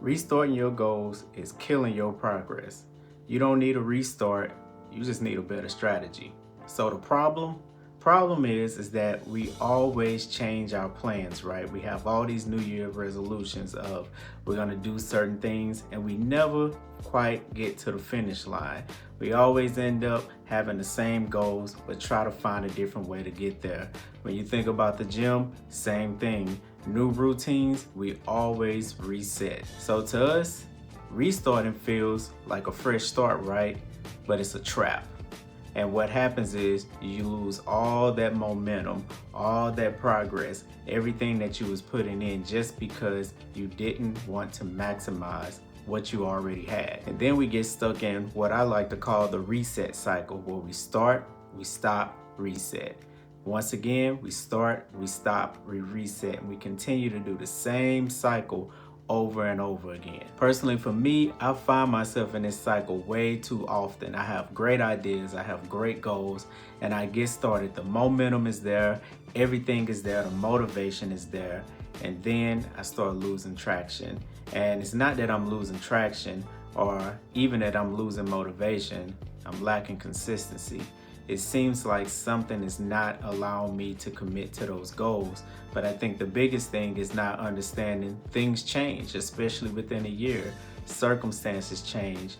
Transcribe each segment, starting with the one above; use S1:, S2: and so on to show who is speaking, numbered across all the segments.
S1: Restarting your goals is killing your progress. You don't need a restart, you just need a better strategy. So the problem is that we always change our plans, right? We have all these New Year resolutions of we're gonna do certain things and we never quite get to the finish line. We always end up having the same goals, but try to find a different way to get there. When you think about the gym, same thing. New routines, we always reset. So to us, restarting feels like a fresh start, right? But it's a trap. And what happens is you lose all that momentum, all that progress, everything that you was putting in just because you didn't want to maximize what you already had. And then we get stuck in what I like to call the reset cycle, where we start, we stop, reset. Once again, we start, we stop, we reset, and we continue to do the same cycle over and over again. Personally, for me, I find myself in this cycle way too often. I have great ideas, I have great goals, and I get started. The momentum is there, everything is there, the motivation is there, and then I start losing traction. And it's not that I'm losing traction or even that I'm losing motivation, I'm lacking consistency. It seems like something is not allowing me to commit to those goals. But I think the biggest thing is not understanding things change, especially within a year. Circumstances change.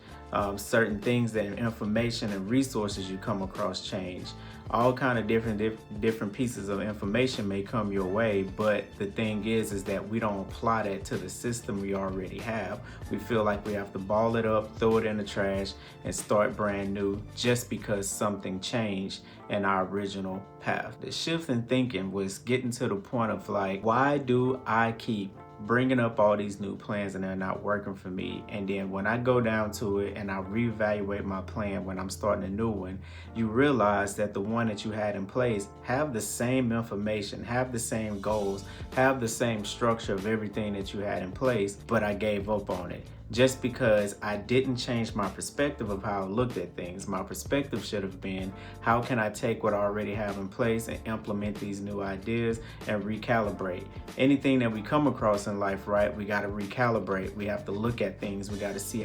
S1: Certain things that information and resources you come across change. All kind of different pieces of information may come your way, but the thing is that we don't apply that to the system we already have. We feel like we have to ball it up, throw it in the trash, and start brand new just because something changed in our original path. The shift in thinking was getting to the point of like, why do I keep bringing up all these new plans and they're not working for me? And then when I go down to it and I reevaluate my plan when I'm starting a new one, you realize that the one that you had in place have the same information, have the same goals, have the same structure of everything that you had in place, but I gave up on it. Just because I didn't change my perspective of how I looked at things. My perspective should have been, how can I take what I already have in place and implement these new ideas and recalibrate? Anything that we come across in life, right, we got to recalibrate. We have to look at things. We got to see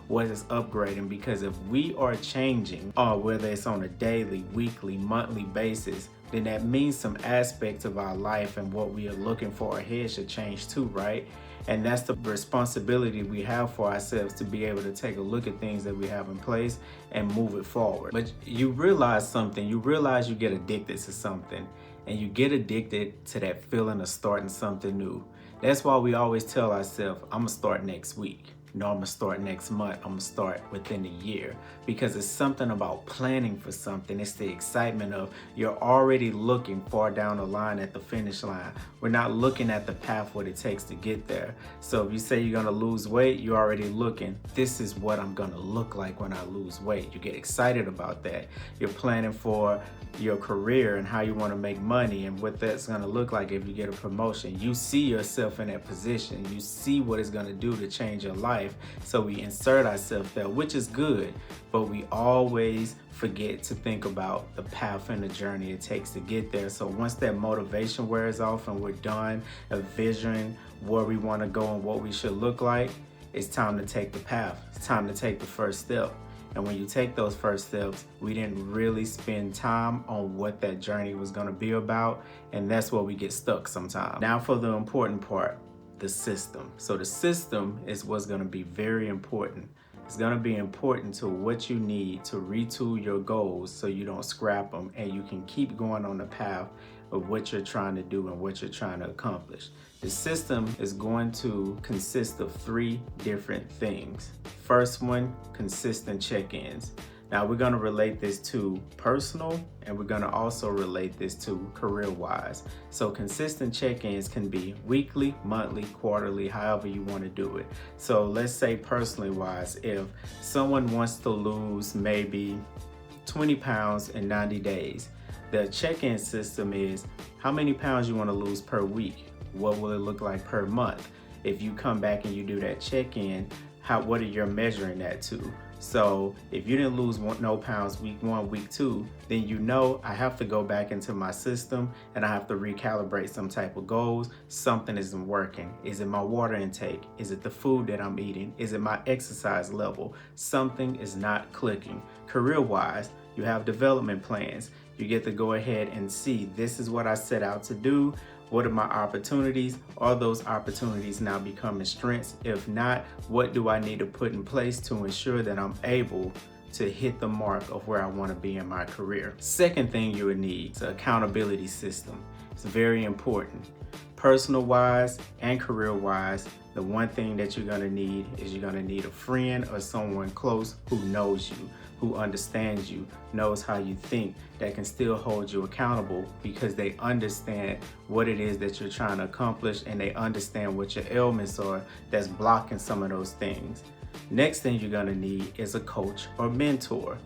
S1: what is upgrading, because if we are changing, or whether it's on a daily, weekly, monthly basis, then that means some aspects of our life and what we are looking for ahead should change too, right? And that's the responsibility we have for ourselves, to be able to take a look at things that we have in place and move it forward. But you realize something, you realize you get addicted to something, and you get addicted to that feeling of starting something new. That's why we always tell ourselves, I'm gonna start next week. No, I'm gonna start next month. I'm gonna start within a year, because it's something about planning for something. It's the excitement of you're already looking far down the line at the finish line. We're not looking at the path, what it takes to get there. So if you say you're gonna lose weight, you're already looking, this is what I'm gonna look like when I lose weight. You get excited about that. You're planning for your career and how you wanna make money and what that's gonna look like if you get a promotion. You see yourself in that position. You see what it's gonna do to change your life. So we insert ourselves there, which is good, but we always forget to think about the path and the journey it takes to get there. So once that motivation wears off and we're done envisioning where we want to go and what we should look like, it's time to take the path. It's time to take the first step. And when you take those first steps, we didn't really spend time on what that journey was going to be about, and that's where we get stuck sometimes. Now for the important part, the system. So the system is what's going to be very important. It's going to be important to what you need to retool your goals so you don't scrap them and you can keep going on the path of what you're trying to do and what you're trying to accomplish. The system is going to consist of 3 different things. First one, consistent check-ins. Now we're going to relate this to personal, and we're going to also relate this to career-wise. So consistent check-ins can be weekly, monthly, quarterly, however you want to do it. So let's say personally wise, if someone wants to lose maybe 20 pounds in 90 days, the check-in system is how many pounds you want to lose per week. What will it look like per month? If you come back and you do that check-in, what are you measuring that to? So if you didn't lose no pounds week 1, week 2, then you know I have to go back into my system and I have to recalibrate some type of goals. Something isn't working. Is it my water intake? Is it the food that I'm eating? Is it my exercise level? Something is not clicking. Career-wise, you have development plans. You get to go ahead and see, this is what I set out to do. What are my opportunities? Are those opportunities now becoming strengths? If not, what do I need to put in place to ensure that I'm able to hit the mark of where I want to be in my career? Second thing you would need is an accountability system. It's very important. Personal-wise and career-wise, the one thing that you're gonna need is you're gonna need a friend or someone close who knows you, who understands you, knows how you think, that can still hold you accountable because they understand what it is that you're trying to accomplish and they understand what your ailments are that's blocking some of those things. Next thing you're gonna need is a coach or mentor.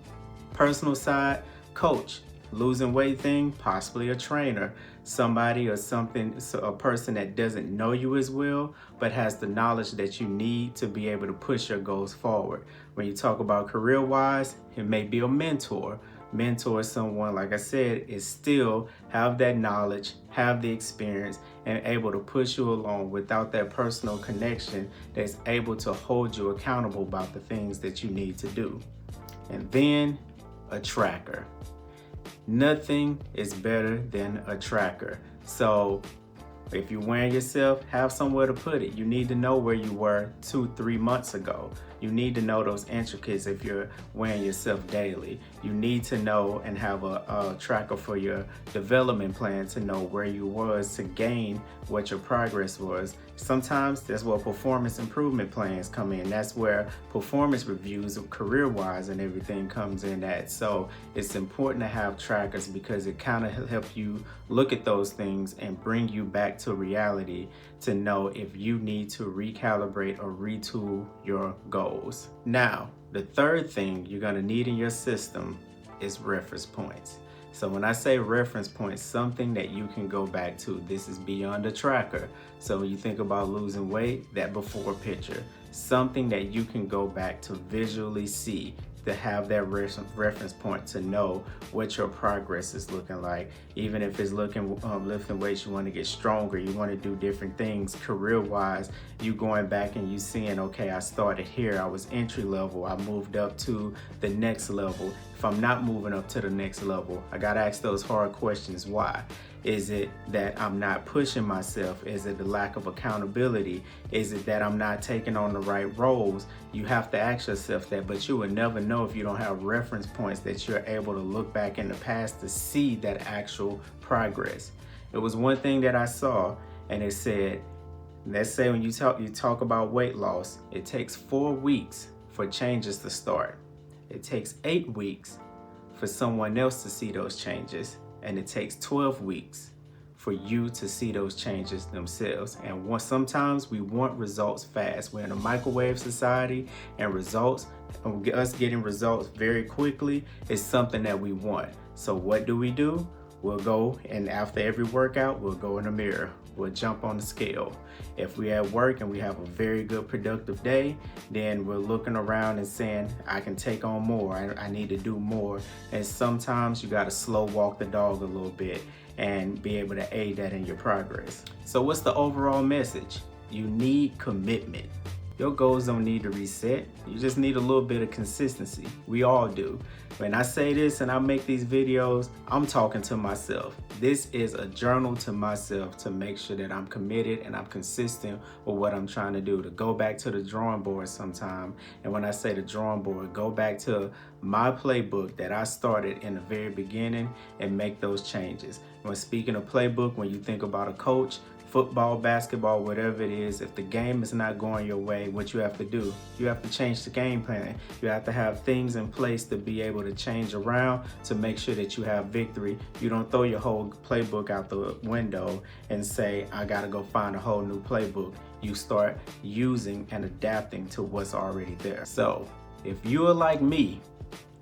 S1: Personal side, coach. Losing weight thing, possibly a trainer, somebody or something, a person that doesn't know you as well, but has the knowledge that you need to be able to push your goals forward. When you talk about career-wise, it may be a mentor. Mentor is someone, like I said, is still have that knowledge, have the experience, and able to push you along without that personal connection that's able to hold you accountable about the things that you need to do. And then a tracker. Nothing is better than a tracker. So if you're weighing yourself, have somewhere to put it. You need to know where you were 2-3 months ago. You need to know those intricacies if you're weighing yourself daily. You need to know and have a tracker for your development plan to know where you was to gain what your progress was. Sometimes that's where performance improvement plans come in. That's where performance reviews career-wise and everything comes in at. So it's important to have trackers because it kind of helps you look at those things and bring you back to reality to know if you need to recalibrate or retool your goals. Now, the third thing you're gonna need in your system is reference points. So when I say reference points, something that you can go back to. This is beyond a tracker. So when you think about losing weight, that before picture, something that you can go back to visually see, to have that reference point to know what your progress is looking like. Even if it's lifting weights, you want to get stronger, you want to do different things career-wise, you going back and you seeing, okay, I started here, I was entry level, I moved up to the next level. If I'm not moving up to the next level, I got to ask those hard questions. Why? Is it that I'm not pushing myself? Is it the lack of accountability? Is it that I'm not taking on the right roles? You have to ask yourself that, but you will never know if you don't have reference points that you're able to look back in the past to see that actual progress. It was one thing that I saw, and it said, let's say when you talk about weight loss, it takes 4 weeks for changes to start. It takes 8 weeks for someone else to see those changes. And it takes 12 weeks for you to see those changes themselves. And sometimes we want results fast. We're in a microwave society, and us getting results very quickly is something that we want. So what do? We'll go, and after every workout, we'll go in the mirror. We'll jump on the scale. If we're at work and we have a very good productive day, then we're looking around and saying, I can take on more, I need to do more. And sometimes you gotta slow walk the dog a little bit and be able to aid that in your progress. So what's the overall message? You need commitment. Your goals don't need to reset. You just need a little bit of consistency. We all do. When I say this and I make these videos, I'm talking to myself. This is a journal to myself to make sure that I'm committed and I'm consistent with what I'm trying to do, to go back to the drawing board sometime. And when I say the drawing board, go back to my playbook that I started in the very beginning and make those changes. When speaking of playbook, when you think about a coach, football, basketball, whatever it is, if the game is not going your way, what you have to do, you have to change the game plan. You have to have things in place to be able to change around to make sure that you have victory. You don't throw your whole playbook out the window and say, I gotta go find a whole new playbook. You start using and adapting to what's already there. So if you are like me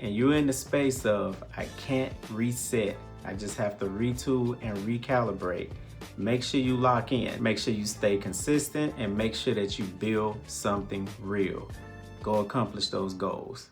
S1: and you're in the space of, I can't reset, I just have to retool and recalibrate, make sure you lock in, make sure you stay consistent, and make sure that you build something real. Go accomplish those goals.